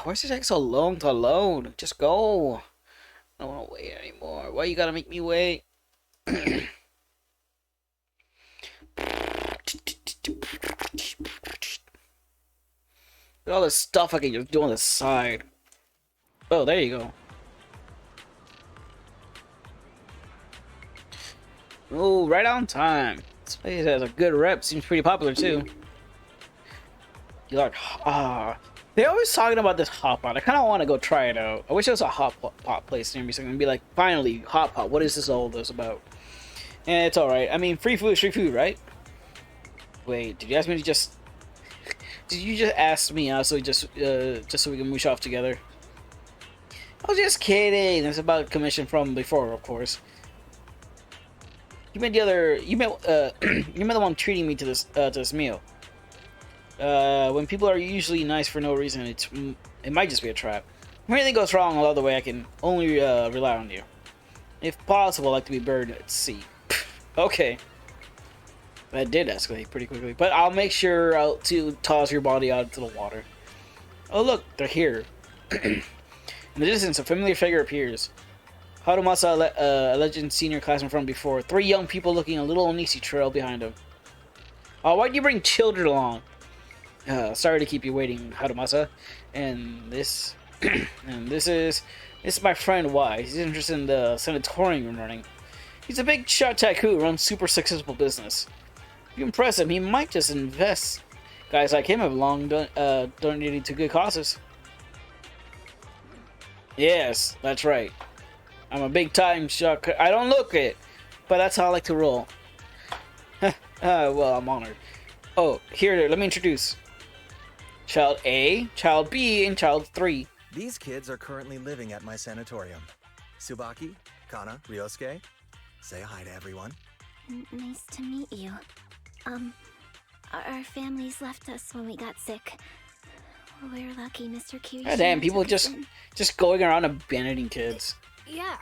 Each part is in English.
Why does it take so long to load? Just go. I don't want to wait anymore. Why you gotta make me wait? All this stuff I can just do on the side. Oh, there you go. Oh, right on time. This place has a good rep. Seems pretty popular too. You like they're always talking about this hot pot. I kind of want to go try it out. I wish there was a hot pot place near me so I can be like, finally, hot pot. What is this all this about? And it's all right. I mean, free food is free food, right? Wait, did you ask me to just? Did you just ask me also just so we can moosh off together? I was just kidding. It's about commission from before, of course. You meant the other. You meant you meant the one treating me to this meal. When people are usually nice for no reason, it might just be a trap. If anything goes wrong along the way, I can only rely on you. If possible, I'd like to be buried at sea. Okay. That did escalate pretty quickly, but I'll make sure to toss your body out into the water. Oh look, they're here. In the distance, a familiar figure appears. Harumasa, a legend senior classman from before. 3 young people looking a little uneasy trail behind him. Why'd you bring children along? Sorry to keep you waiting, Harumasa. And this is my friend Y. He's interested in the sanatorium you're running. He's a big shot tycoon who runs super successful business. If you impress him, he might just invest. Guys like him have long donated to good causes. Yes, that's right. I'm a big time shot. I don't look it, but that's how I like to roll. Well, I'm honored. Oh, here, let me introduce. Child A, Child B, and Child 3. These kids are currently living at my sanatorium. Tsubaki, Kana, Ryosuke, say hi to everyone. Nice to meet you. Our families left us when we got sick. We're lucky Mr. Kirishima. God damn, people just going around abandoning kids. Yeah.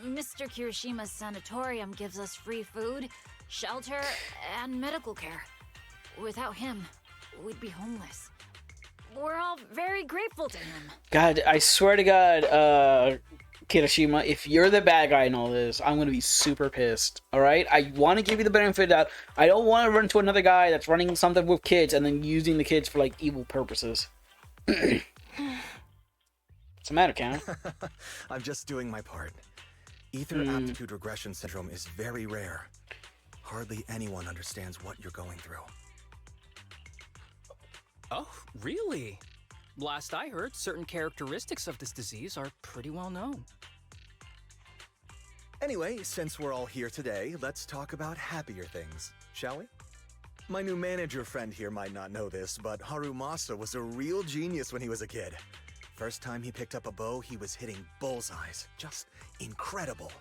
Mr. Kirishima's sanatorium gives us free food, shelter, and medical care. Without him, we'd be homeless. We're all very grateful to him. God, I swear to God, Kirishima, if you're the bad guy in all this, I'm gonna be super pissed. Alright? I want to give you the benefit of that. I don't want to run into another guy that's running something with kids and then using the kids for, like, evil purposes. What's the matter, Cam? I'm just doing my part. Ether aptitude regression syndrome is very rare. Hardly anyone understands what you're going through. Oh, really? Last I heard, certain characteristics of this disease are pretty well known. Anyway, since we're all here today, let's talk about happier things, shall we? My new manager friend here might not know this, but Harumasa was a real genius when he was a kid. First time he picked up a bow, he was hitting bullseyes. Just incredible.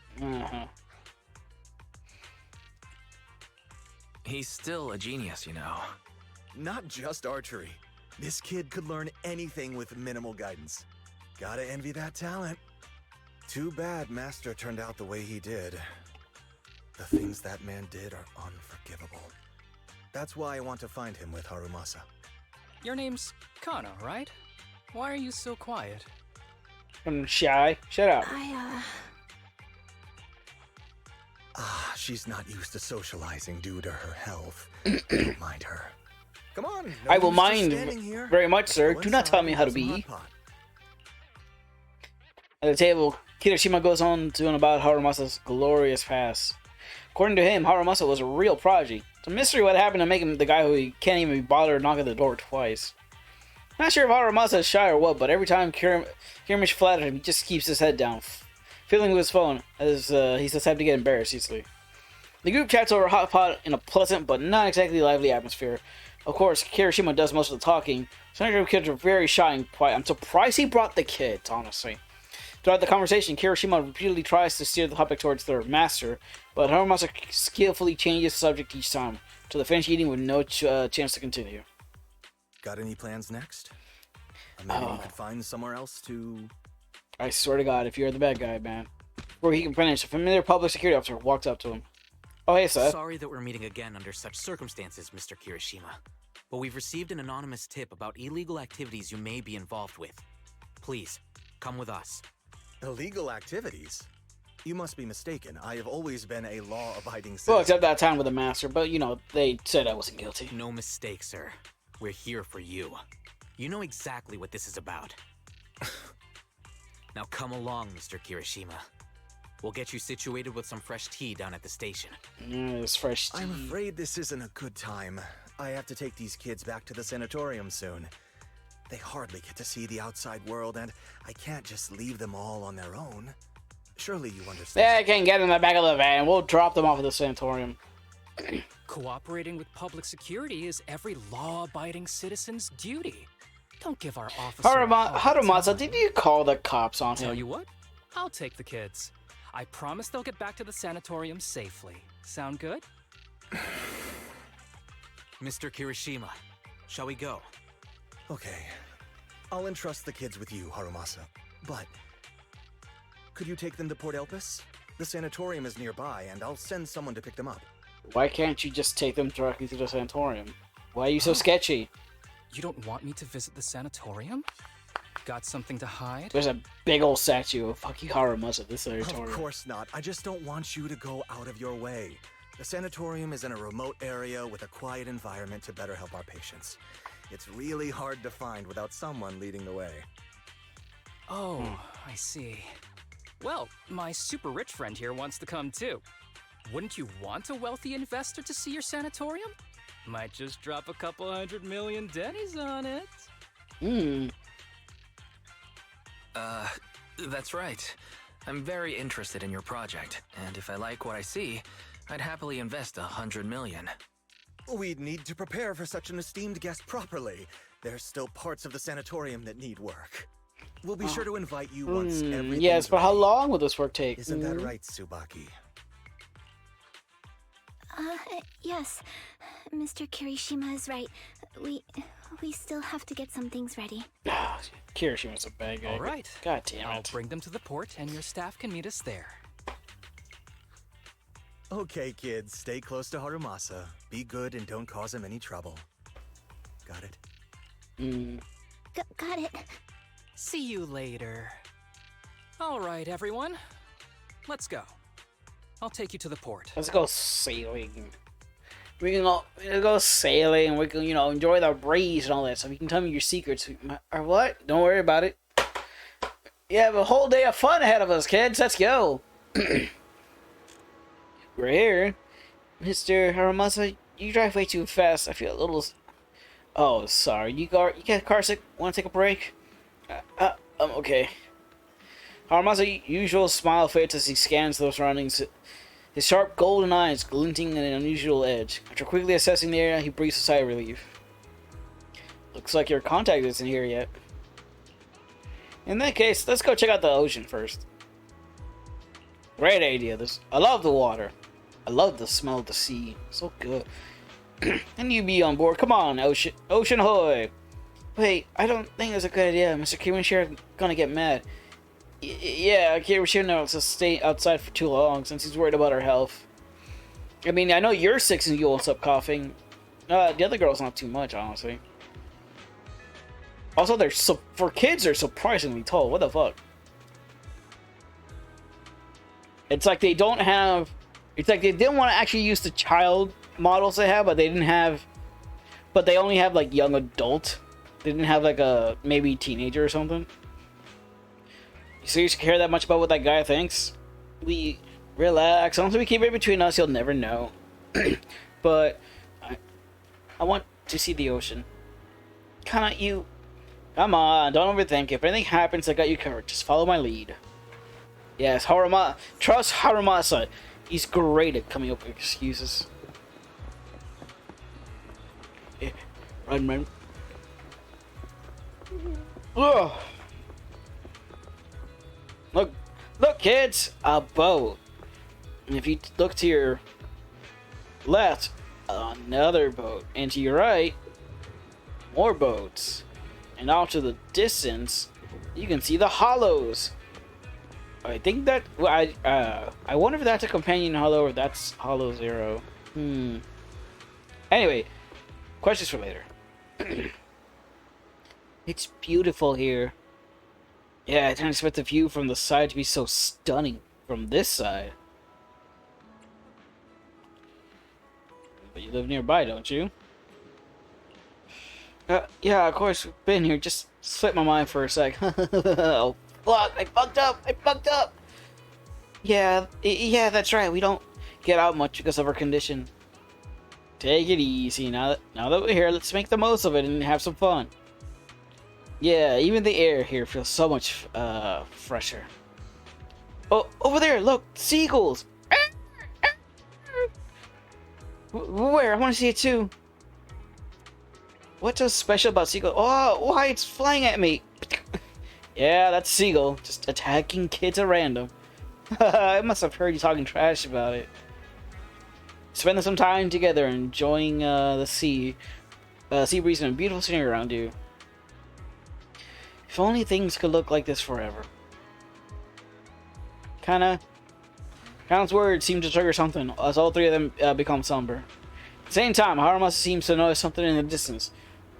He's still a genius, you know. Not just archery. This kid could learn anything with minimal guidance. Gotta envy that talent. Too bad Master turned out the way he did. The things that man did are unforgivable. That's why I want to find him with Harumasa. Your name's Kana, right? Why are you so quiet? I'm shy. Shut up. She's not used to socializing due to her health. Don't mind her. Come on. No I will use mind just standing here. very much, sir. Go Do not tell me how to inside and have be. some hot pot. At the table, Kirishima goes on to about Harumasa's glorious past. According to him, Harumasa was a real prodigy. It's a mystery what happened to make him the guy who can't even bother to knock at the door twice. Not sure if Harumasa is shy or what, but every time Kirimish flatters him, he just keeps his head down, fiddling with his phone, as he's the type to get embarrassed easily. The group chats over hot pot in a pleasant but not exactly lively atmosphere. Of course, Kirishima does most of the talking. Some of the kids are very shy and quiet. I'm surprised he brought the kids, honestly. Throughout the conversation, Kirishima repeatedly tries to steer the topic towards their master, but Harumasa skillfully changes the subject each time, till they finish eating with no chance to continue. Got any plans next? Maybe you could find somewhere else to... I swear to God, if you're the bad guy, man. Before he can finish, a familiar public security officer walks up to him. Oh, hey, Seth. Sorry that we're meeting again under such circumstances, Mr. Kirishima. But we've received an anonymous tip about illegal activities you may be involved with. Please, come with us. Illegal activities? You must be mistaken. I have always been a law-abiding citizen. Well, except that time with the master, but, you know, they said I wasn't guilty. No mistake, sir. We're here for you. You know exactly what this is about. Now come along, Mr. Kirishima. We'll get you situated with some fresh tea down at the station. It's fresh tea. I'm afraid this isn't a good time. I have to take these kids back to the sanatorium soon. They hardly get to see the outside world, and I can't just leave them all on their own. Surely you understand. They can get in the back of the van. We'll drop them off at the sanatorium. Cooperating with public security is every law-abiding citizen's duty. Don't give our officer Harumasa, did you call the cops on Tell him? you what, I'll take the kids. I promise they'll get back to the sanatorium safely. Sound good? Mr. Kirishima, shall we go? Okay. I'll entrust the kids with you, Harumasa. But... could you take them to Port Elpis? The sanatorium is nearby, and I'll send someone to pick them up. Why can't you just take them directly to the sanatorium? Why are you so sketchy? You don't want me to visit the sanatorium? Got something to hide? There's a big old statue of fucking Harumasa at the sanatorium. Of course not. I just don't want you to go out of your way. The sanatorium is in a remote area with a quiet environment to better help our patients. It's really hard to find without someone leading the way. Oh, I see. Well, my super rich friend here wants to come too. Wouldn't you want a wealthy investor to see your sanatorium? Might just drop a couple $100 million dennies on it. That's right. I'm very interested in your project, and if I like what I see, I'd happily invest $100 million. We'd need to prepare for such an esteemed guest properly. There's still parts of the sanatorium that need work. We'll be sure to invite you once everything's Yes, but how ready. long will this work take? Isn't that right, Tsubaki? Yes. Mr. Kirishima is right. We still have to get some things ready. Kirishima's a bad guy. All right. God damn I'll it. bring them to the port, and your staff can meet us there. Okay, kids, stay close to Harumasa. Be good and don't cause him any trouble. Got it? Got it. See you later. All right, everyone. Let's go. I'll take you to the port. Let's go sailing. We can go sailing. We can, enjoy the breeze and all that stuff. You can tell me your secrets. Or what? Don't worry about it. You have a whole day of fun ahead of us, kids. Let's go. We're here. Mr. Harumasa, you drive way too fast. I feel a little... Oh, sorry. You get car sick? Want to take a break? I'm okay. Harumasa usual smile fades as he scans those surroundings. His sharp golden eyes glinting at an unusual edge. After quickly assessing the area, he breathes a sigh of relief. Looks like your contact isn't here yet. In that case, let's go check out the ocean first. Great idea. I love the water. I love the smell of the sea. So good. And you be on board. Come on, ocean ahoy. Wait, I don't think that's a good idea. Mr. Kirishima gonna get mad. Yeah, Kirishima wants to stay outside for too long since he's worried about her health. I mean, I know you're sick and you won't stop coughing. The other girl's not too much, honestly. Also, for kids, they're surprisingly tall. What the fuck? It's like they don't have... It's like they didn't want to actually use the child models they have, but they didn't have... But they only have, like, young adult. They didn't have, like, a maybe teenager or something. You seriously care that much about what that guy thinks? We... Relax. As long as we keep it between us, you'll never know. But... I want to see the ocean. You... Come on, don't overthink it. If anything happens, I got you covered. Just follow my lead. Yes, trust Harumasa. He's great at coming up with excuses. Yeah, run. Ugh. Look, look, kids, a boat. And if you look to your left, another boat, and to your right, more boats. And off to the distance, you can see the hollows. I think that I wonder if that's a companion hollow or that's Hollow Zero. Anyway, questions for later. It's beautiful here. Yeah, I didn't expect the view from the side to be so stunning from this side. But you live nearby, don't you? Yeah, of course, we've been here. Just slipped my mind for a sec. Oh, fuck, I fucked up! Yeah, that's right. We don't get out much because of our condition. Take it easy. Now that we're here, let's make the most of it and have some fun. Yeah, even the air here feels so much fresher. Oh, over there, look, seagulls! Where? I want to see it too. What's so special about seagull? Oh, why it's flying at me? Yeah, that's seagull, just attacking kids at random. I must have heard you talking trash about it. Spending some time together, enjoying the sea breeze and a beautiful scenery around you. If only things could look like this forever. Count's words seem to trigger something, as all three of them become somber. At the same time, Harumasa seems to notice something in the distance.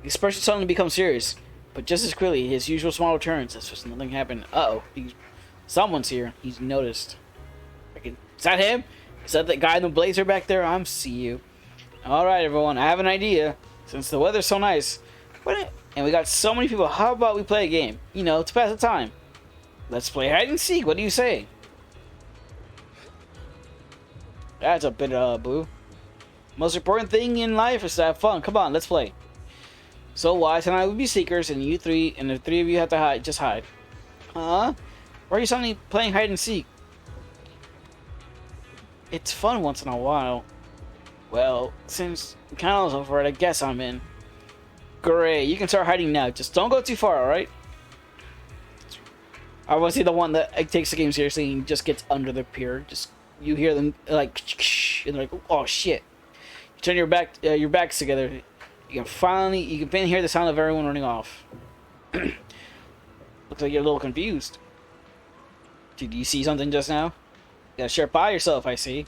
The expression suddenly becomes serious, but just as quickly, his usual smile returns as if nothing happened. Uh-oh, someone's here. He's noticed. Is that him? Is that the guy in the blazer back there? I'm see you. Alright, everyone, I have an idea. Since the weather's so nice, and we got so many people, how about we play a game? You know, to pass the time. Let's play hide and seek. What do you say? That's a bit boo. Most important thing in life is to have fun. Come on, let's play. So Wise and I will be seekers, and the three of you have to hide. Just hide. Huh? Why are you suddenly playing hide and seek? It's fun once in a while. Well, since Count's over it, I guess I'm in. Great, you can start hiding now. Just don't go too far, alright? I want to see the one that takes the game seriously and just gets under the pier. Just you hear them like, and they're like, oh shit. You turn your backs together. You can hear the sound of everyone running off. Looks like you're a little confused. Did you see something just now? You gotta share it by yourself, I see.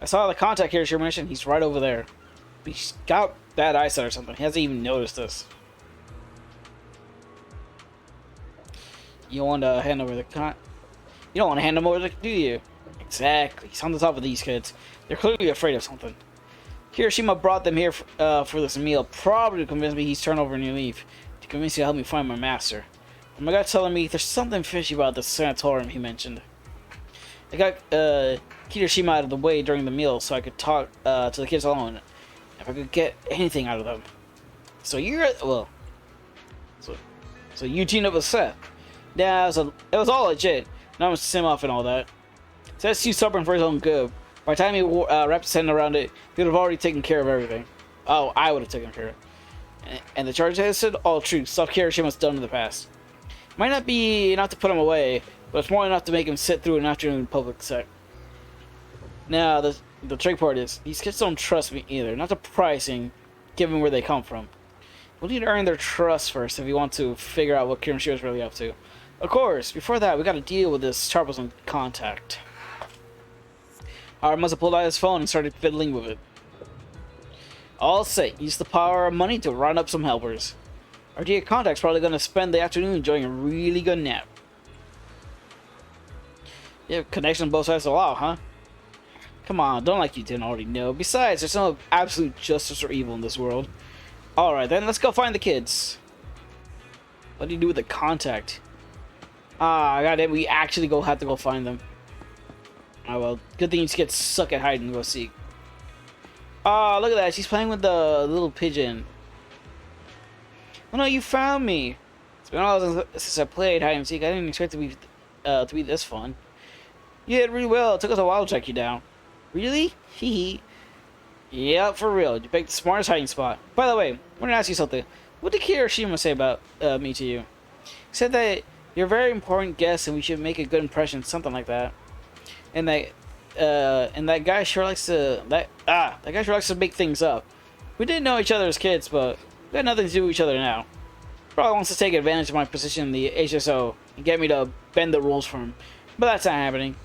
I saw the contact here as your mission. He's right over there. He's got bad eyesight or something. He hasn't even noticed this. You don't want to hand over the You don't want to hand him over, do you? Exactly. He's on the top of these kids. They're clearly afraid of something. Kirishima brought them here for this meal, probably to convince me he's turned over a new leaf, to convince you to help me find my master. And my gut's telling me there's something fishy about this sanatorium he mentioned. I got Kirishima out of the way during the meal so I could talk to the kids alone, if I could get anything out of them. So you're so you teamed up with Seth. Yeah, it was all legit. Not much sim off and all that. Seth's too stubborn for his own good. By the time he wrapped his hand around it, he would have already taken care of everything. Oh, I would have taken care of it. And the charge has said all true. Stuff Kirishima's done in the past. Might not be enough to put him away, but it's more enough to make him sit through an afternoon in public set. Now, the trick part is, these kids don't trust me either. Not the pricing, given where they come from. We'll need to earn their trust first if we want to figure out what Kirishima's really up to. Of course, before that, we gotta deal with this troublesome contact. Harumasa pulled out his phone and started fiddling with it. All set. Use the power of money to round up some helpers. Our dear contact's probably gonna spend the afternoon enjoying a really good nap. You have connection on both sides of the law, huh? Come on, don't like you didn't already know. Besides, there's no absolute justice or evil in this world. Alright then, let's go find the kids. What do you do with the contact? Ah, goddamn, we actually have to go find them. Oh well, good thing you just get stuck at hide and go seek. Ah, look at that, she's playing with the little pigeon. Oh no, you found me. It's been a while since I played hide and seek. I didn't expect it to be this fun. You did really well. It took us a while to track you down. Really? Hee. Yeah, for real. You picked the smartest hiding spot. By the way, I want to ask you something. What did Kirishima say about me to you? He said that You're a very important guest, and we should make a good impression, something like that. And that guy sure likes to that guy sure likes to make things up. We didn't know each other as kids, but we got nothing to do with each other now. Probably wants to take advantage of my position in the HSO and get me to bend the rules for him, but that's not happening.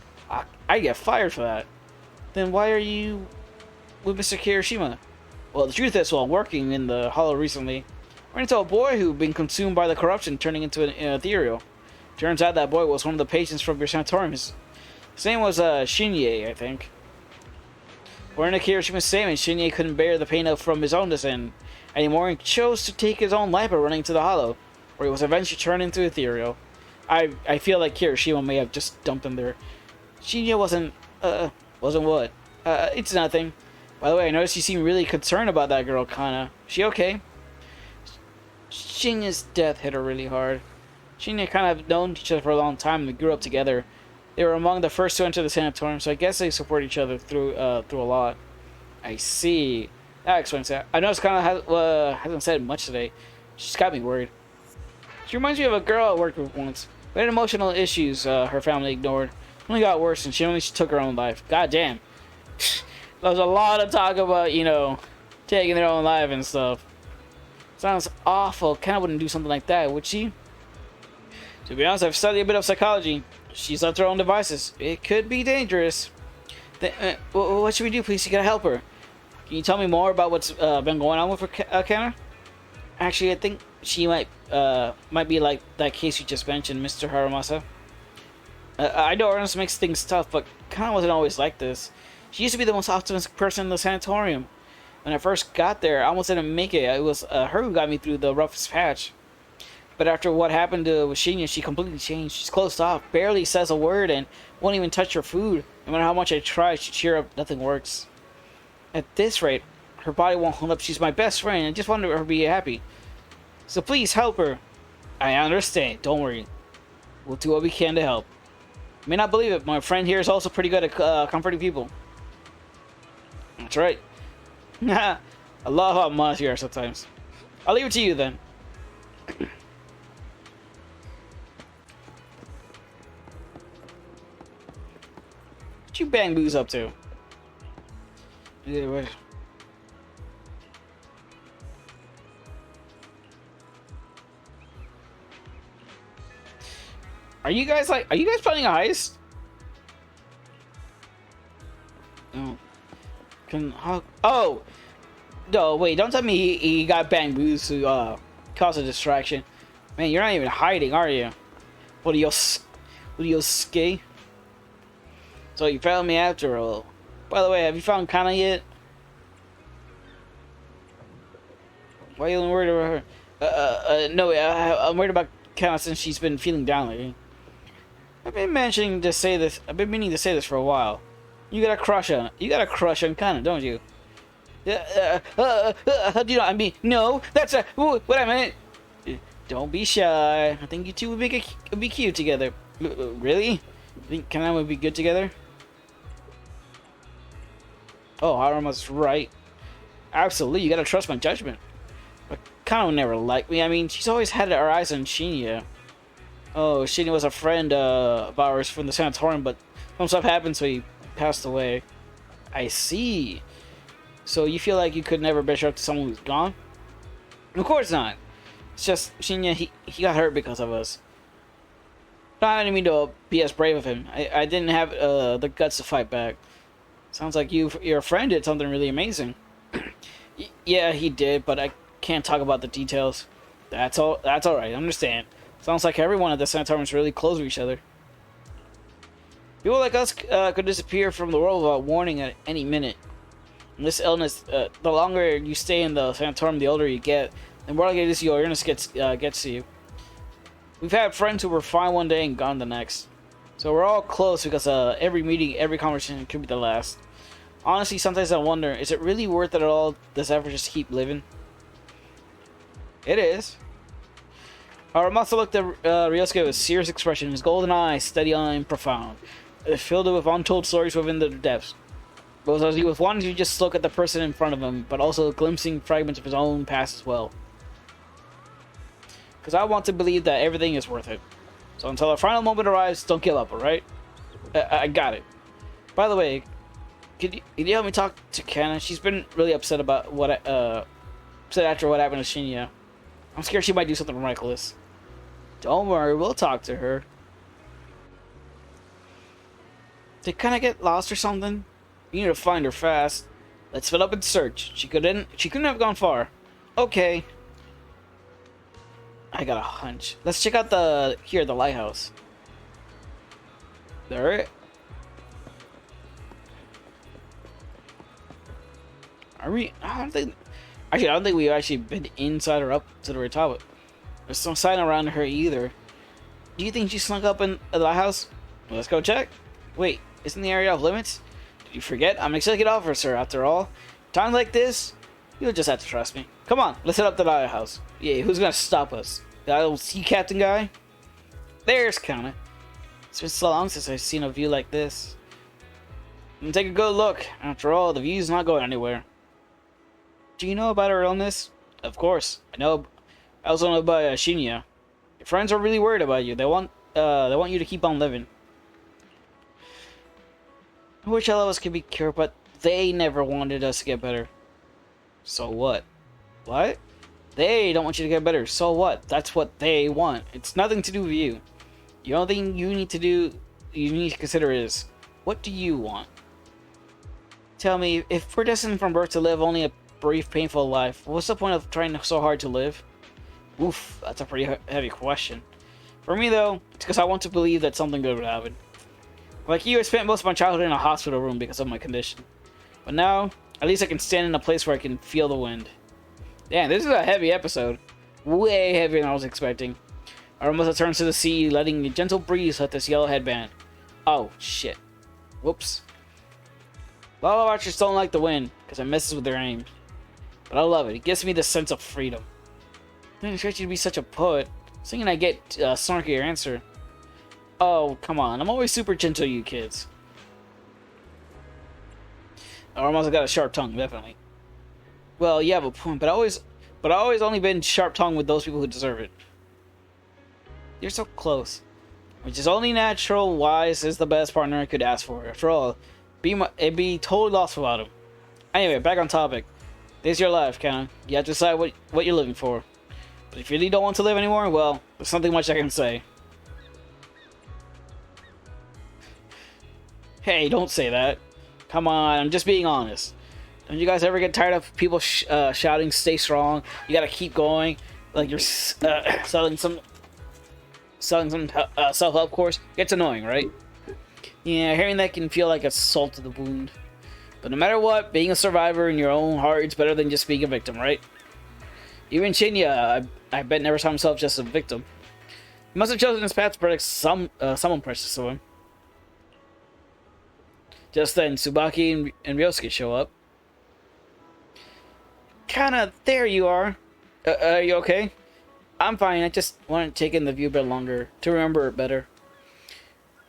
I get fired for that. Then why are you with Mr. Kirishima? Well, the truth is, while working in the Hollow recently, I ran into a boy who'd been consumed by the corruption, turning into an ethereal. Turns out that boy was one of the patients from your sanatorium. His name was Shinye, I think. According to Kirishima's statement, Shinye couldn't bear the pain from his own descent anymore and chose to take his own life by running to the Hollow, where he was eventually turned into ethereal. I feel like Kirishima may have just dumped him there. Shinye wasn't what? It's nothing. By the way, I noticed you seem really concerned about that girl, Kana. She okay? Shinya's death hit her really hard. Shinya kind of known each other for a long time and they grew up together. They were among the first to enter the sanatorium, so I guess they support each other through a lot. I see. That explains that. I noticed Kana hasn't said much today. She's got me worried. She reminds me of a girl I worked with once. We had emotional issues her family ignored. Only got worse and she took her own life. God damn. There was a lot of talk about, you know, taking their own life and stuff. Sounds awful. Kana wouldn't do something like that, would she? To be honest, I've studied a bit of psychology. She's left her own devices. It could be dangerous. What should we do, please? You gotta help her. Can you tell me more about what's been going on with her, Kana? Actually, I think she might be like that case you just mentioned, Mr. Harumasa. I know Ernest makes things tough, but Kana wasn't always like this. She used to be the most optimistic person in the sanatorium. When I first got there, I almost didn't make it. It was her who got me through the roughest patch. But after what happened to Shinya, she completely changed. She's closed off, barely says a word, and won't even touch her food. No matter how much I try to cheer up, nothing works. At this rate, her body won't hold up. She's my best friend. I just want her to be happy. So please help her. I understand. Don't worry. We'll do what we can to help. You may not believe it, my friend here is also pretty good at comforting people. That's right. I love how modest you are sometimes. I'll leave it to you then. What you bang boos up to? Yeah, what? Are you guys planning a heist? No. Oh! No, wait, don't tell me he got bang boos to cause a distraction. Man, you're not even hiding, are you? What are you ski? So you found me after all. By the way, have you found Kana yet? Why are you worried about her? No, I'm worried about Kana since she's been feeling down lately. I've been meaning to say this for a while. You got a crush on Kana, don't you? How do you know? I mean, no, that's what I meant. Don't be shy. I think you two would be cute together. Really? You think Kana would be good together? Oh, Haruma's right. Absolutely, you gotta trust my judgment. But Kana would never like me. I mean, she's always had her eyes on Shinya. Oh, Shinya was a friend of ours from the sanatorium, but some stuff happened, so he passed away. I see. So you feel like you could never measure up to someone who's gone? Of course not. It's just Shinya, he got hurt because of us. No, I didn't mean to be as brave of him. I didn't have the guts to fight back. Sounds like your friend did something really amazing. Yeah, he did, but I can't talk about the details. That's all right, I understand. Sounds like everyone at the sanatorium is really close to each other. People like us could disappear from the world without warning at any minute. And this illness, the longer you stay in the sanatorium, the older you get, the more likely it is your illness gets to you. We've had friends who were fine one day and gone the next. So we're all close because every meeting, every conversation could be the last. Honestly, sometimes I wonder, is it really worth it at all, this effort just to keep living? It is. Harumasa looked at Ryosuke with a serious expression, his golden eyes steady and profound. It filled with untold stories within the depths. But as he was wanting to just look at the person in front of him, but also glimpsing fragments of his own past as well. Because I want to believe that everything is worth it. So until the final moment arrives, don't give up, alright? I got it. By the way, could you help me talk to Kana? She's been really upset about upset after what happened to Shinya. I'm scared she might do something reckless. Don't worry, we'll talk to her. Did Kana get lost or something? We need to find her fast. Let's fill up and search. She couldn't have gone far. Okay. I got a hunch. Let's check out the lighthouse. There. I don't think we've actually been inside or up to the very top. There's no sign around her either. Do you think she snuck up in the lighthouse? Well, let's go check. Wait, isn't the area off limits? Did you forget? I'm an executive officer after all. Times like this, you'll just have to trust me. Come on, let's head up to the lighthouse. Yeah, who's gonna stop us? That old sea captain guy? There's Kana. It's been so long since I've seen a view like this. Take a good look. After all, the view's not going anywhere. Do you know about her illness? Of course. I also know about Shinya. Your friends are really worried about you. They want you to keep on living. I wish all of us could be cured, but they never wanted us to get better. So what? What? They don't want you to get better. So what? That's what they want. It's nothing to do with you. The only thing you need to consider is, what do you want? Tell me, if we're destined from birth to live only a brief, painful life, what's the point of trying so hard to live? Oof, that's a pretty heavy question. For me, though, it's because I want to believe that something good would happen. Like you, I spent most of my childhood in a hospital room because of my condition. But now, at least I can stand in a place where I can feel the wind. Damn, this is a heavy episode. Way heavier than I was expecting. Harumasa turns to the sea, letting a gentle breeze hit this yellow headband. Oh, shit. Whoops. A lot of archers don't like the wind, because it messes with their aim. But I love it. It gives me this sense of freedom. I didn't expect you to be such a poet. Thinking I get a snarkier answer. Oh, come on. I'm always super gentle, you kids. Harumasa got a sharp tongue, definitely. Well, you have a point, but I always only been sharp-tongued with those people who deserve it. You're so close. Which is only natural. Wise is the best partner I could ask for. After all, it'd be totally lost without him. Anyway, back on topic. This is your life, Kana. You have to decide what you're living for. But if you really don't want to live anymore, well, there's nothing much I can say. Hey, don't say that. Come on, I'm just being honest. Don't you guys ever get tired of people shouting, stay strong, you gotta keep going, like you're selling some self-help course? Gets annoying, right? Yeah, hearing that can feel like a salt to the wound. But no matter what, being a survivor in your own heart is better than just being a victim, right? Even Shinya, I bet, never saw himself just a victim. He must have chosen his path to protect someone precious to him. Just then, Tsubaki and Ryosuke show up. Kana, there you are. Are you okay? I'm fine. I just wanted to take in the view a bit longer, to remember it better.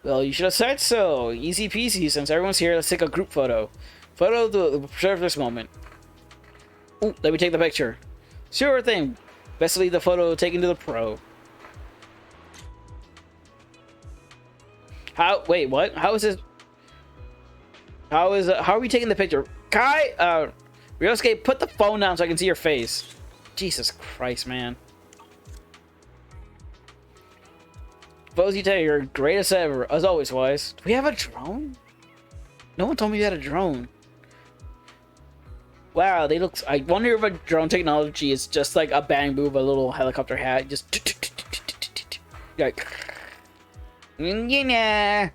Well, you should have said so. Easy peasy. Since everyone's here, let's take a group photo. Photo to preserve this moment. Ooh, let me take the picture. Sure thing. Best to leave the photo taken to the pro. Wait, what? How is this? How are we taking the picture? Kai, Ryosuke, put the phone down so I can see your face. Jesus Christ, man. Vosita, you're greatest ever. As always, Wise. Do we have a drone? No one told me we had a drone. Wow, they look... I wonder if a drone technology is just like a bang boom, a little helicopter hat. Just... like... yeah.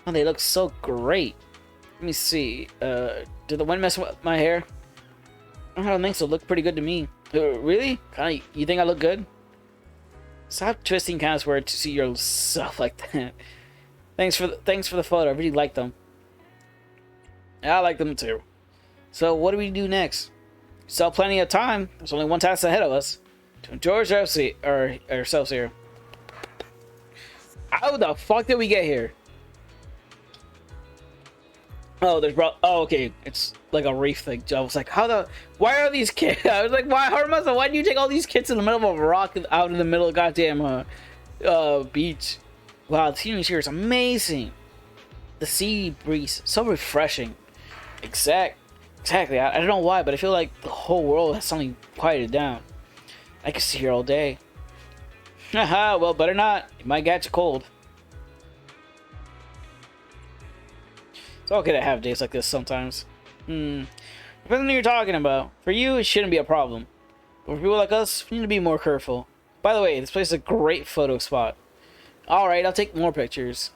Oh, they look so great. Let me see. Did the wind mess with my hair? I don't think so. Look pretty good to me. Really? Kinda, you think I look good? Stop twisting kind of words to see yourself like that. Thanks for the photo. I really like them. Yeah, I like them too. So what do we do next? Still plenty of time. There's only one task ahead of us. To enjoy ourselves here. How the fuck did we get here? Oh, okay. It's like a reef thing. I was like, why are these kids? I was like, why do you take all these kids in the middle of a rock out in the middle of goddamn beach? Wow, the scenery here is amazing. The sea breeze, so refreshing. Exactly. I don't know why, but I feel like the whole world has suddenly quieted down. I could sit here all day. Haha, well, better not. It might catch a cold. It's okay to have days like this sometimes. Depending on what you're talking about. For you, it shouldn't be a problem. But for people like us, we need to be more careful. By the way, this place is a great photo spot. Alright, I'll take more pictures.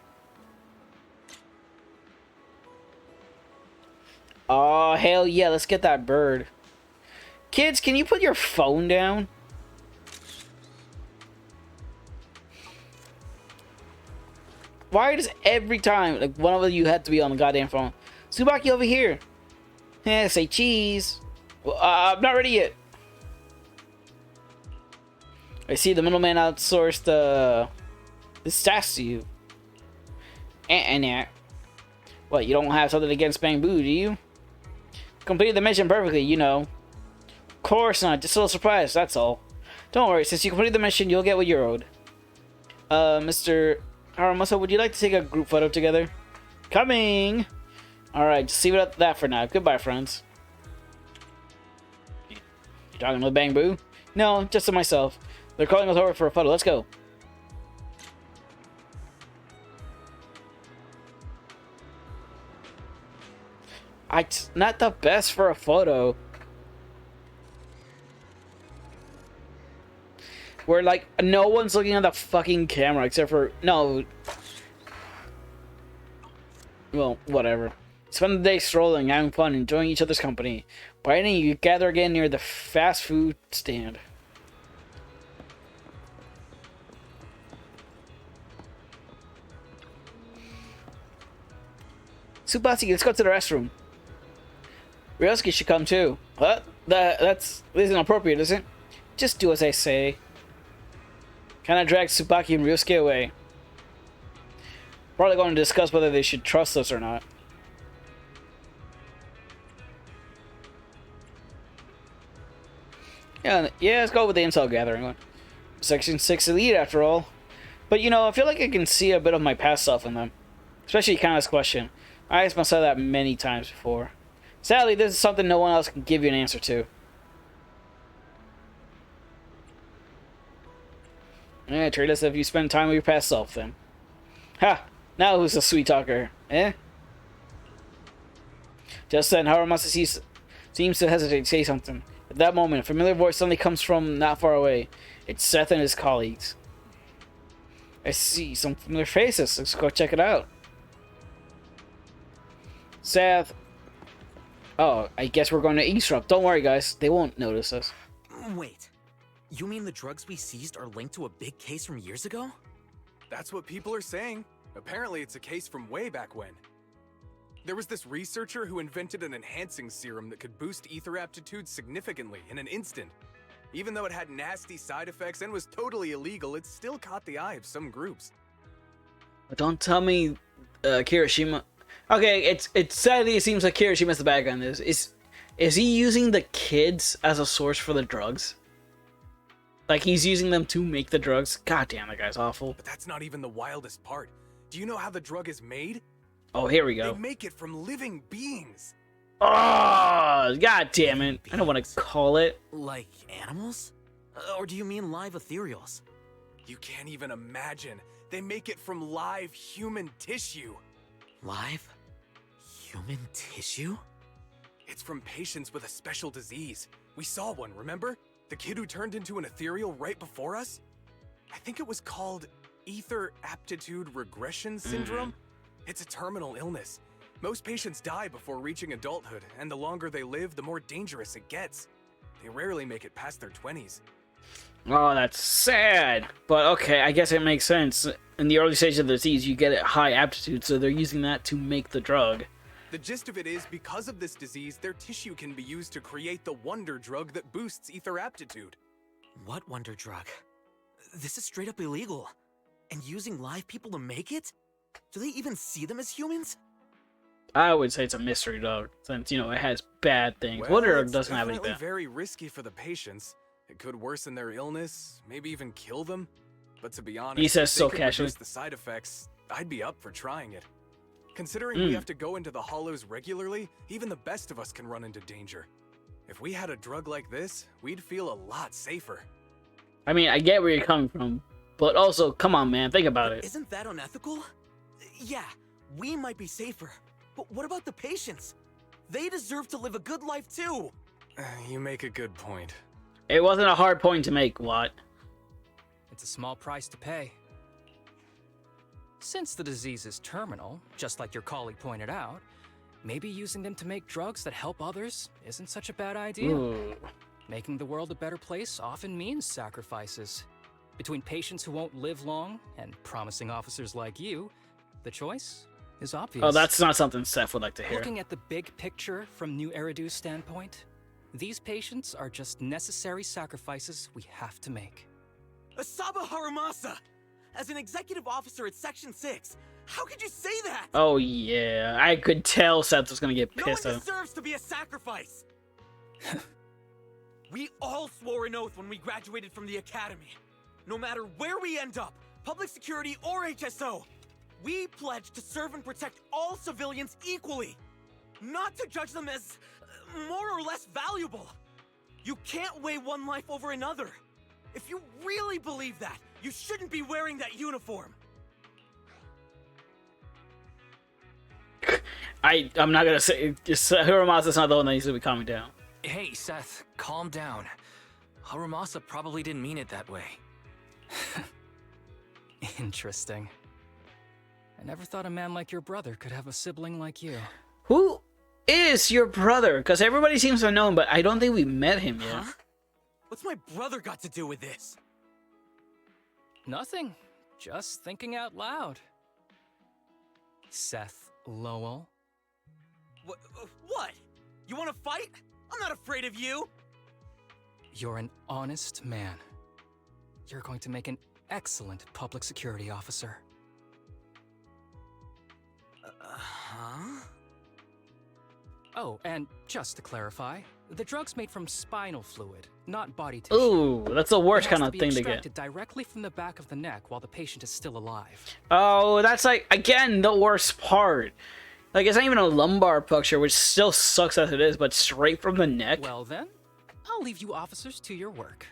Oh, hell yeah, let's get that bird. Kids, can you put your phone down? Why does every time, like, one of you had to be on the goddamn phone? Tsubaki over here. Say cheese. Well, I'm not ready yet. I see the middleman outsourced this task to you. What, you don't have something against Bamboo, do you? Completed the mission perfectly, you know. Of course not, just a little surprise, that's all. Don't worry, since you completed the mission, you'll get what you're owed. Mr. Harumasa, would you like to take a group photo together? Coming! Alright, just leave it at that for now. Goodbye, friends. You talking with Bamboo? No, just to myself. They're calling us over for a photo. Let's go. It's not the best for a photo. Where, like, no one's looking at the fucking camera except for... No. Well, whatever. Spend the day strolling, having fun, enjoying each other's company. By evening, you gather again near the fast food stand. Tsubaki, let's go to the restroom. Ryosuke should come too. What? This isn't appropriate, is it? Just do as I say. Kinda drags Tsubaki and Ryosuke away. Probably going to discuss whether they should trust us or not. Yeah, let's go with the intel gathering one. Section 6 Elite, after all. But, you know, I feel like I can see a bit of my past self in them. Especially kind of this question. I asked myself that many times before. Sadly, this is something no one else can give you an answer to. Yeah, trade us if you spend time with your past self, then. Ha! Now who's the sweet talker? Eh? Just then, Harumasa seems to hesitate to say something. At that moment, a familiar voice suddenly comes from not far away. It's Seth and his colleagues. I see some familiar faces. Let's go check it out. Seth. Oh, I guess we're going to eavesdrop. Don't worry, guys. They won't notice us. Wait. You mean the drugs we seized are linked to a big case from years ago? That's what people are saying. Apparently it's a case from way back when. There was this researcher who invented an enhancing serum that could boost ether aptitude significantly in an instant. Even though it had nasty side effects and was totally illegal, it still caught the eye of some groups. But don't tell me Kirishima... Okay, it's sadly it seems like Kirishima's the bad guy in this. Is he using the kids as a source for the drugs? Like he's using them to make the drugs? God damn, that guy's awful. But that's not even the wildest part. Do you know how the drug is made? Oh, here we go. They make it from living beings. Oh, god damn it. I don't want to call it. Like animals? Or do you mean live ethereals? You can't even imagine. They make it from live human tissue. Live? Human tissue? It's from patients with a special disease. We saw one, remember? The kid who turned into an ethereal right before us? I think it was called Ether Aptitude Regression Syndrome. It's a terminal illness. Most patients die before reaching adulthood, and the longer they live, the more dangerous it gets. They rarely make it past their 20s. Oh, that's sad. But okay, I guess it makes sense. In the early stage of the disease, you get a high aptitude, so they're using that to make the drug. The gist of it is, because of this disease, their tissue can be used to create the wonder drug that boosts ether aptitude. What wonder drug? This is straight up illegal. And using live people to make it? Do they even see them as humans? I would say it's a mystery drug, since, you know, it has bad things. Well, Wonder it's doesn't have definitely anything. very risky for the patients. It could worsen their illness, maybe even kill them. but to be honest, He says if they so could casually. reduce the side effects, I'd be up for trying it. Considering we have to go into the hollows regularly, even the best of us can run into danger. If we had a drug like this, we'd feel a lot safer. I mean, I get where you're coming from, but also, come on, man, think about it. Isn't that unethical? Yeah, we might be safer, but what about the patients? They deserve to live a good life too. You make a good point. It wasn't a hard point to make, Watt. It's a small price to pay. Since the disease is terminal, just like your colleague pointed out, maybe using them to make drugs that help others isn't such a bad idea. Ooh. Making the world a better place often means sacrifices. Between patients who won't live long and promising officers like you, the choice is obvious. Oh, that's not something Seth would like to hear. Looking at the big picture from New Eridu's standpoint, these patients are just necessary sacrifices we have to make. Asaba Harumasa! As an executive officer at Section 6, how could you say that? Oh, yeah. I could tell Seth was gonna get No one pissed off. deserves to be a sacrifice! We all swore an oath when we graduated from the academy. No matter where we end up, public security or HSO, we pledge to serve and protect all civilians equally. Not to judge them as more or less valuable. You can't weigh one life over another. If you really believe that, you shouldn't be wearing that uniform. I'm not gonna say Hiromasa's not the one that needs to be calming down. Hey, Seth, calm down. Harumasa probably didn't mean it that way. Interesting. I never thought a man like your brother could have a sibling like you. Who is your brother? Because everybody seems to know him, but I don't think we met him yet. Huh? What's my brother got to do with this? Nothing. Just thinking out loud. Seth Lowell. What? You want to fight? I'm not afraid of you. You're an honest man. You're going to make an excellent public security officer. Huh? Oh, and just to clarify, the drug's made from spinal fluid, not body tissue. Ooh, that's the worst It has kind of to be thing to extracted get. directly from the back of the neck while the patient is still alive. Oh, that's like, again, the worst part. Like, it's not even a lumbar puncture, which still sucks as it is, but straight from the neck? Well then, I'll leave you officers to your work.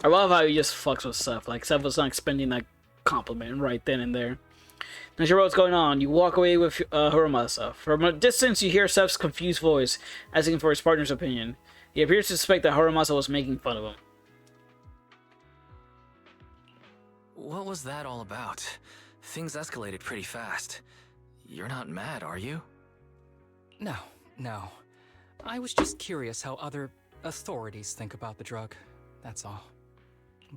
I love how he just fucks with Seth. Like, Seth was not expending that compliment right then and there. As you know what's going on, you walk away with Harumasa. From a distance, you hear Seth's confused voice, asking for his partner's opinion. He appears to suspect that Harumasa was making fun of him. What was that all about? Things escalated pretty fast. You're not mad, are you? No. I was just curious how other authorities think about the drug. That's all.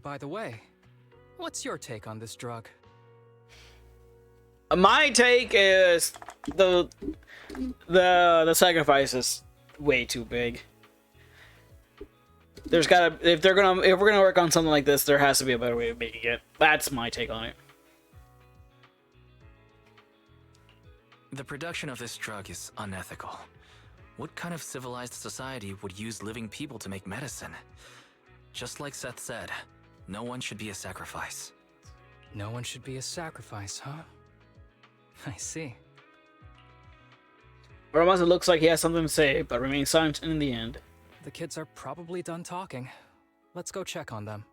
By the way, what's your take on this drug? My take is the sacrifice is way too big. There's gotta if we're gonna work on something like this, there has to be a better way of making it. That's my take on it. The production of this drug is unethical. What kind of civilized society would use living people to make medicine? Just like Seth said, no one should be a sacrifice. No one should be a sacrifice, huh? I see. Harumasa looks like he has something to say, but remains silent in the end. The kids are probably done talking. Let's go check on them.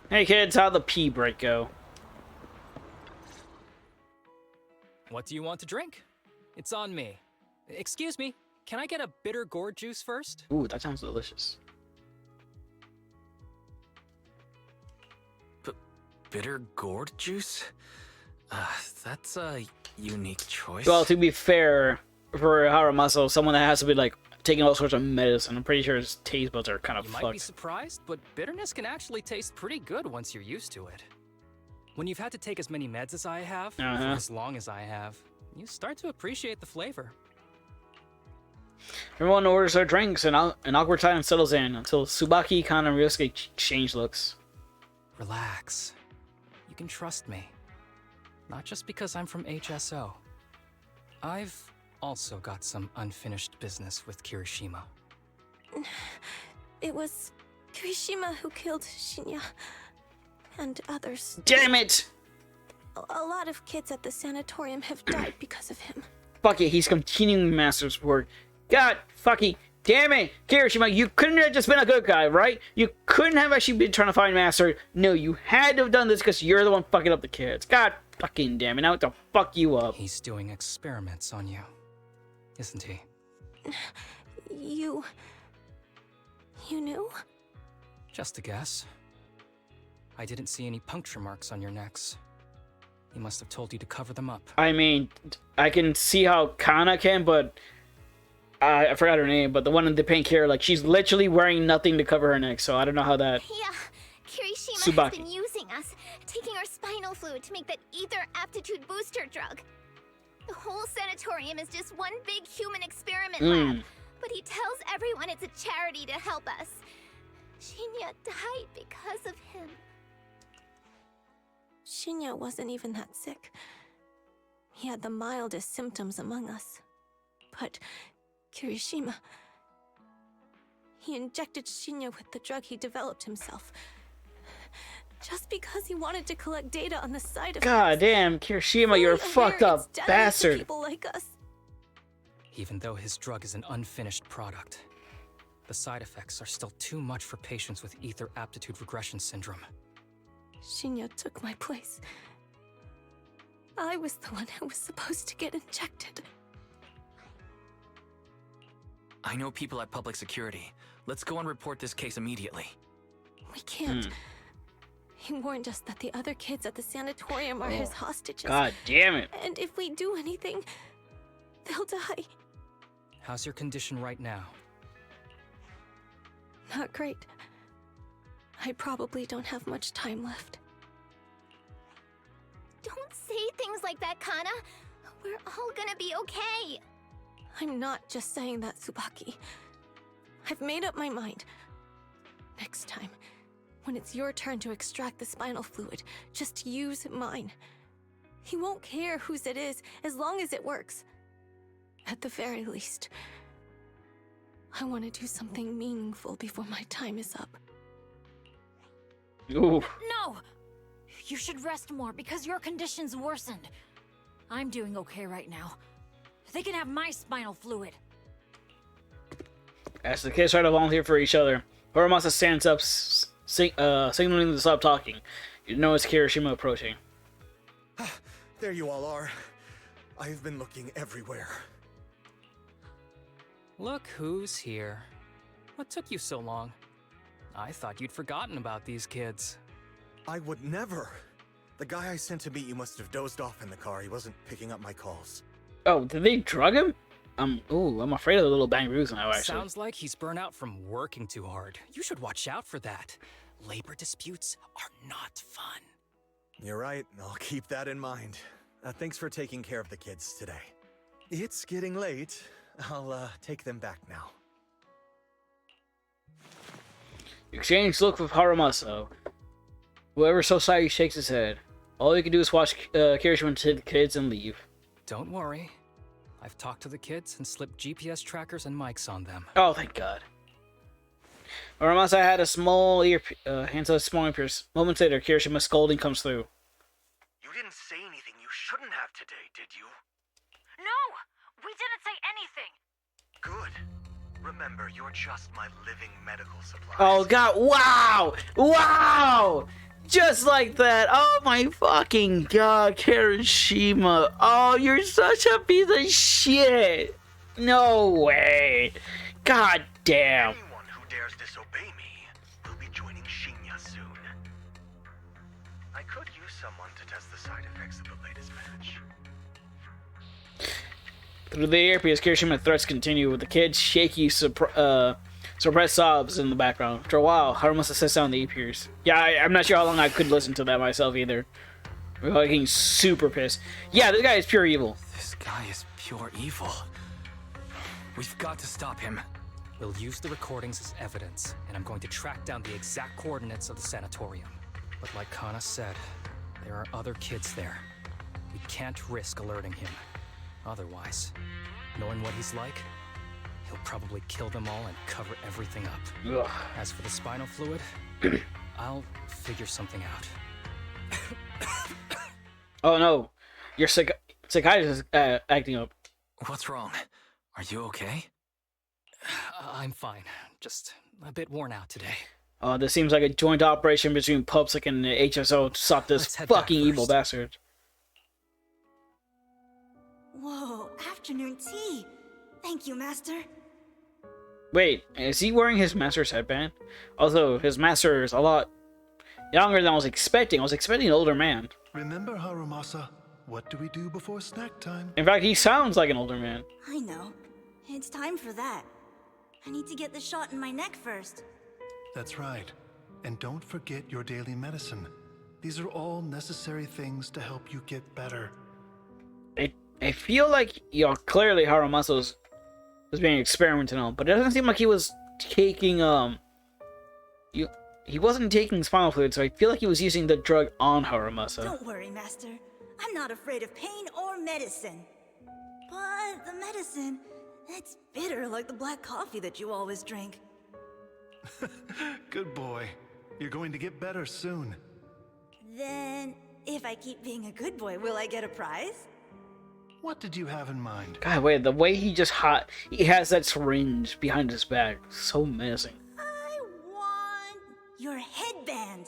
Hey kids, how'd the pee break go? What do you want to drink? It's on me. Excuse me, can I get a bitter gourd juice first? Ooh, that sounds delicious. Bitter gourd juice? That's a unique choice. Well, to be fair, for Harumasa, someone that has to be like taking all sorts of medicine, I'm pretty sure his taste buds are kind of You might be fucked. surprised, but bitterness can actually taste pretty good once you're used to it. When you've had to take as many meds as I have, for as long as I have, you start to appreciate the flavor. Everyone orders their drinks, and an awkward time settles in until Tsubaki, Kan, and Ryosuke exchange looks. Relax. You can trust me. Not just because I'm from HSO. I've also got some unfinished business with Kirishima. It was Kirishima who killed Shinya and others. Damn it! A lot of kids at the sanatorium have died because of him. Fuck it, he's continuing Master's work. God fucking damn it! Kirishima, you couldn't have just been a good guy, right? You couldn't have actually been trying to find Master. No, you had to have done this because you're the one fucking up the kids. God fucking damn it, now I have to fuck you up. He's doing experiments on you, isn't he? You knew? Just a guess. I didn't see any puncture marks on your necks. He must have told you to cover them up. I mean, I can see how Kana can, but I forgot her name, but the one in the pink hair, like, she's literally wearing nothing to cover her neck, so I don't know how that... Yeah, Kirishima Tsubaki has been using us, taking our spinal fluid to make that ether aptitude booster drug. The whole sanatorium is just one big human experiment lab, but he tells everyone it's a charity to help us. Shinya died because of him. Shinya wasn't even that sick. He had the mildest symptoms among us. But Kirishima... he injected Shinya with the drug he developed himself. Just because he wanted to collect data on the side effects. God damn, Kirishima, you're a fucked up bastard. People like us. Even though his drug is an unfinished product, the side effects are still too much for patients with ether aptitude regression syndrome. Shinya took my place. I was the one who was supposed to get injected. I know people at public security. Let's go and report this case immediately. We can't. He warned us that the other kids at the sanatorium are his hostages. God damn it. And if we do anything, they'll die. How's your condition right now? Not great. I probably don't have much time left. Don't say things like that, Kana. We're all gonna be okay. I'm not just saying that, Tsubaki. I've made up my mind. Next time, when it's your turn to extract the spinal fluid, just use mine. He won't care whose it is, as long as it works. At the very least, I want to do something meaningful before my time is up. Ooh. No! You should rest more because your condition's worsened. I'm doing okay right now. They can have my spinal fluid. As the kids try to volunteer for each other, Harumasa stands up, signaling to stop talking. You know it's Kirishima approaching. There you all are. I've been looking everywhere. Look who's here. What took you so long? I thought you'd forgotten about these kids. I would never. The guy I sent to meet you must have dozed off in the car. He wasn't picking up my calls. Oh, did they drug him? I'm afraid of the little bang boos now, actually. Sounds like he's burnt out from working too hard. You should watch out for that. Labor disputes are not fun. You're right. I'll keep that in mind. Thanks for taking care of the kids today. It's getting late. I'll take them back now. You exchange look with Harumasa. Whoever so sorry shakes his head. All you can do is watch Kirishima take the kids and leave. Don't worry. I've talked to the kids and slipped GPS trackers and mics on them. Oh, thank God. Harumasa had a small hands on a small earpiece. Moments later, Kirishima's scolding comes through. You didn't say anything you shouldn't have today, did you? No! We didn't say anything! Good. Remember, you're just my living medical supply. Oh God! Wow! Wow! Just like that! Oh my fucking God, Kirishima! Oh, you're such a piece of shit! No way! God damn! Anyone who dares disobey me will be joining Shinya soon. I could use someone to test the side effects of the latest batch. Through the earpiece, Kirishima threats continue with the kids' shaky, suppressed sobs in the background. After a while, Harumasa sits down the earpiece. Yeah, I'm not sure how long I could listen to that myself either. We're getting super pissed. Yeah, this guy is pure evil. This guy is pure evil. We've got to stop him. We'll use the recordings as evidence, and I'm going to track down the exact coordinates of the sanatorium. But like Kana said, there are other kids there. We can't risk alerting him. Otherwise, knowing what he's like, He'll probably kill them all and cover everything up. Ugh. As for the spinal fluid, I'll figure something out. Oh no, your psychiatrist is acting up. What's wrong? Are you okay? I'm fine. Just a bit worn out today. This seems like a joint operation between Public and the HSO to stop this Let's head back fucking evil first. bastard. Whoa, afternoon tea. Thank you, Master. Wait, is he wearing his master's headband? Although his master is a lot younger than I was expecting. I was expecting an older man. Remember, Harumasa, what do we do before snack time? In fact, he sounds like an older man. I know. It's time for that. I need to get the shot in my neck first. That's right. And don't forget your daily medicine. These are all necessary things to help you get better. I feel like, clearly Harumasa was being experimented on, but it doesn't seem like he was taking, he wasn't taking spinal fluid, so I feel like he was using the drug on Harumasa. Don't worry, Master. I'm not afraid of pain or medicine. But the medicine, it's bitter like the black coffee that you always drink. Good boy. You're going to get better soon. Then, if I keep being a good boy, will I get a prize? What did you have in mind? God, wait, the way he has that syringe behind his back, so menacing. I want your headband.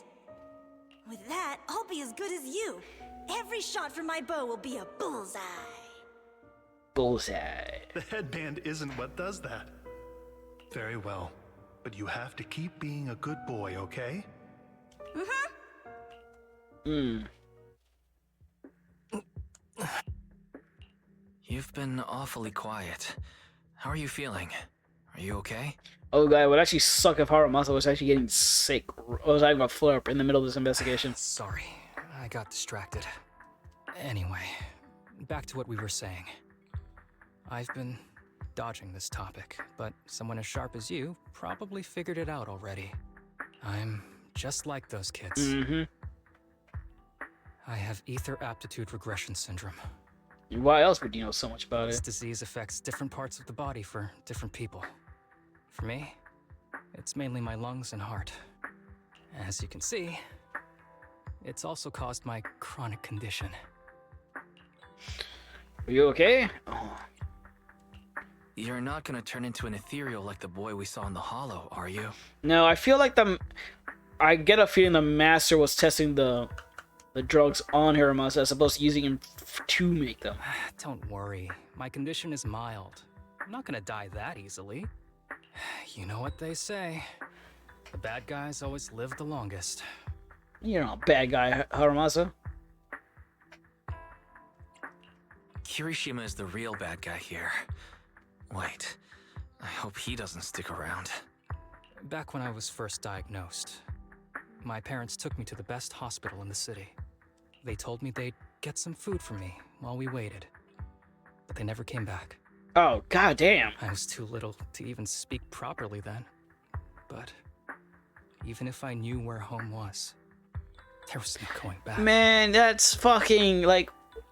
With that, I'll be as good as you. Every shot from my bow will be a bullseye. Bullseye. The headband isn't what does that. Very well. But you have to keep being a good boy, okay? You've been awfully quiet. How are you feeling? Are you okay? Oh god, it would actually suck if Harumasa was actually getting sick. Or was having a flare-up in the middle of this investigation. Sorry, I got distracted. Anyway, back to what we were saying. I've been dodging this topic, but someone as sharp as you probably figured it out already. I'm just like those kids. I have ether aptitude regression syndrome. Why else would you know so much about This it? disease affects different parts of the body for different people. For me, it's mainly my lungs and heart. As you can see, it's also caused my chronic condition. Are you okay? Oh. You're not gonna turn into an ethereal like the boy we saw in the hollow, are you? No, I feel like I get a feeling the master was testing the drugs on Harumasa as opposed to using him to make them. Don't worry, my condition is mild. I'm not gonna die that easily. You know what they say. The bad guys always live the longest. You're not a bad guy, Harumasa. Kirishima is the real bad guy here. Wait, I hope he doesn't stick around. Back when I was first diagnosed, my parents took me to the best hospital in the city. They told me they'd get some food for me while we waited, but they never came back. Oh, goddamn. I was too little to even speak properly then. But even if I knew where home was, there was no going back. Man, that's fucking, like,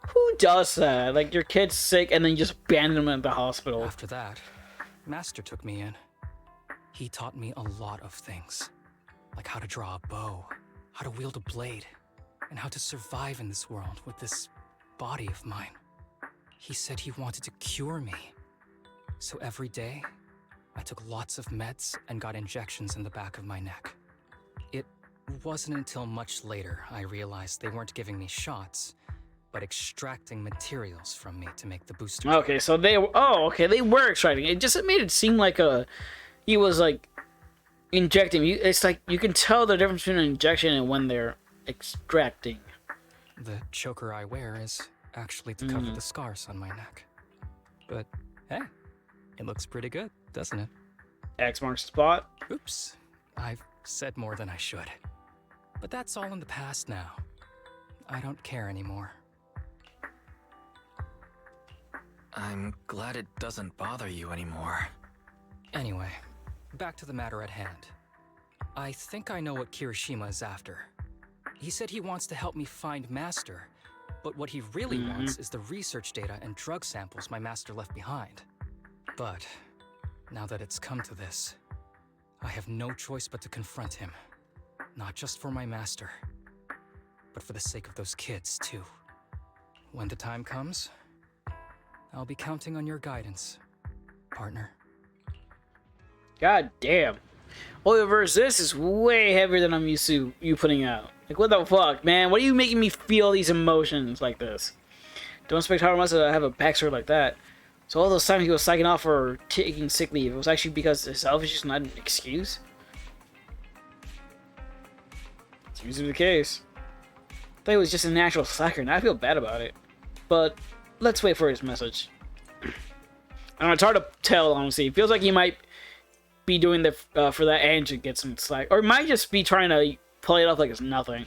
who does that? Like, your kid's sick and then you just abandon them at the hospital. After that, Master took me in. He taught me a lot of things, like how to draw a bow, how to wield a blade, and how to survive in this world with this body of mine. He said he wanted to cure me. So every day, I took lots of meds and got injections in the back of my neck. It wasn't until much later I realized they weren't giving me shots, but extracting materials from me to make the booster. Okay, so they were extracting. It just made it seem like he was like injecting. It's like you can tell the difference between an injection and when they're extracting. The choker I wear is actually to cover the scars on my neck. But hey, it looks pretty good, doesn't it? X marks the spot. Oops, I've said more than I should. But that's all in the past now. I don't care anymore. I'm glad it doesn't bother you anymore. Anyway, back to the matter at hand. I think I know what Kirishima is after. He said he wants to help me find Master, but what he really wants is the research data and drug samples my master left behind. But Now that it's come to this, I have no choice but to confront him. Not just for my master, but for the sake of those kids, too. When the time comes, I'll be counting on your guidance, partner. God damn. Oliver's this is way heavier than I'm used to you putting out. Like, what the fuck, man? What are you making me feel these emotions like this? Don't expect Harumasa to have a backstory like that. So all those times he was psyching off or taking sick leave, it was actually because his selfishness, not an excuse? Seems to be the case. I thought he was just a natural slacker, and I feel bad about it. But let's wait for his message. I don't know, it's hard to tell, honestly. It feels like he might be doing that for that and to get some slack. Or he might just be trying to play it off like it's nothing.